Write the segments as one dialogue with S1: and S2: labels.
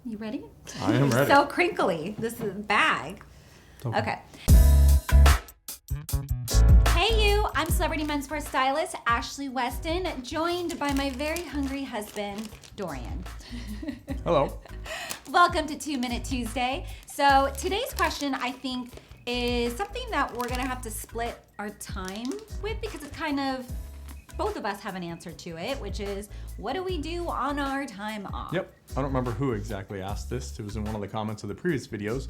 S1: You ready?
S2: I am ready.
S1: So crinkly. This is bag. Okay. Hey you, I'm celebrity menswear stylist Ashley Weston, joined by my very hungry husband, Dorian.
S2: Hello.
S1: Welcome to 2 Minute Tuesday. So today's question, I think, is something that we're gonna have to split our time with because it's kind of, both of us have an answer to it, which is, what do we do on our time off?
S2: Yep. I don't remember who exactly asked this. It was in one of the comments of the previous videos,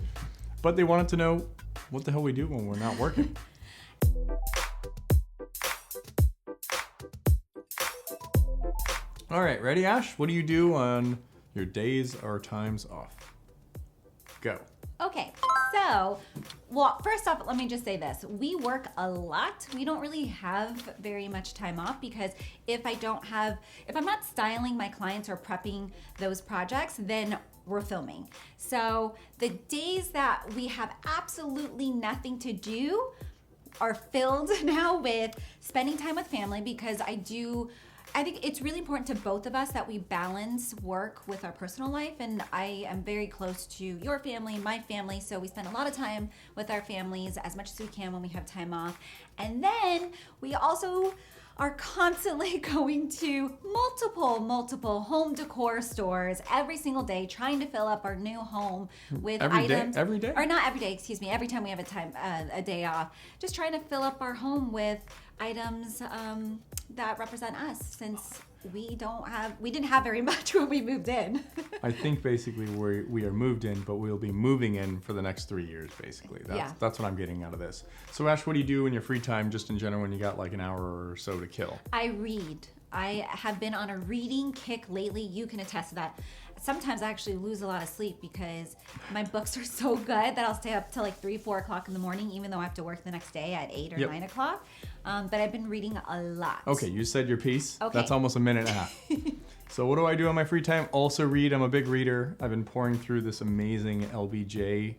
S2: but they wanted to know what the hell we do when we're not working. All right, ready, Ash? What do you do on your days or times off? Go.
S1: Okay, so, well, first off, let me just say this. We work a lot. We don't really have very much time off because if I'm not styling my clients or prepping those projects, then we're filming. So the days that we have absolutely nothing to do are filled now with spending time with family because I think it's really important to both of us that we balance work with our personal life, and I am very close to your family, my family, so we spend a lot of time with our families as much as we can when we have time off. And then we also are constantly going to multiple home decor stores every single day, trying to fill up our new home with items.
S2: Every day?
S1: Or not every day, excuse me, every time we have a day off. Just trying to fill up our home with items that represent us, since we didn't have very much when we moved in.
S2: I think basically we are moved in, but we'll be moving in for the next 3 years, basically. That's what I'm getting out of this. So Ash, what do you do in your free time, just in general, when you got like an hour or so to kill?
S1: I read. I have been on a reading kick lately. You can attest to that. Sometimes I actually lose a lot of sleep because my books are so good that I'll stay up till like 3, 4 o'clock in the morning, even though I have to work the next day at 8 or 9 o'clock. But I've been reading a lot.
S2: Okay, you said your piece.
S1: Okay.
S2: That's almost a minute and a half. So what do I do on my free time? Also read. I'm a big reader. I've been pouring through this amazing LBJ,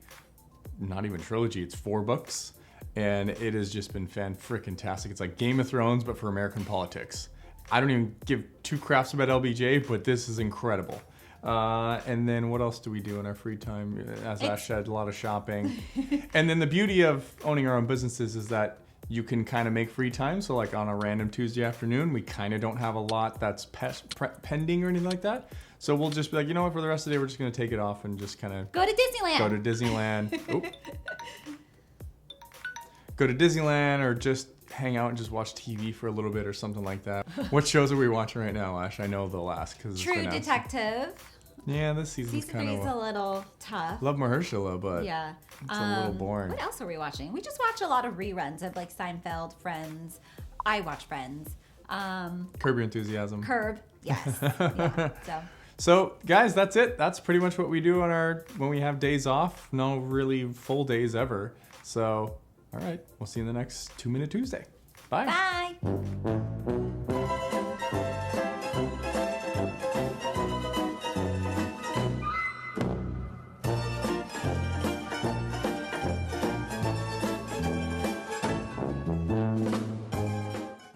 S2: not even trilogy, it's 4 books. And it has just been fan-frickin-tastic. It's like Game of Thrones, but for American politics. I don't even give 2 craps about LBJ, but this is incredible. And then what else do we do in our free time? As Ash said, a lot of shopping. And then the beauty of owning our own businesses is that you can kind of make free time. So like on a random Tuesday afternoon, we kind of don't have a lot that's pending or anything like that. So we'll just be like, you know what, for the rest of the day, we're just going to take it off and just kind of
S1: go to Disneyland.
S2: Go to Disneyland or just hang out and just watch TV for a little bit or something like that. What shows are we watching right now, Ash? I know the last because
S1: True Detective.
S2: Yeah, this season's kind of
S1: a little tough.
S2: Love Mahershala, but
S1: yeah,
S2: it's a little boring.
S1: What else are we watching? We just watch a lot of reruns of like Seinfeld, Friends. I watch Friends.
S2: Curb Your Enthusiasm.
S1: Curb, yes. Yeah,
S2: so guys, that's it. That's pretty much what we do on when we have days off. No really full days ever. So, all right, we'll see you in the next 2 Minute Tuesday. Bye.
S1: Bye.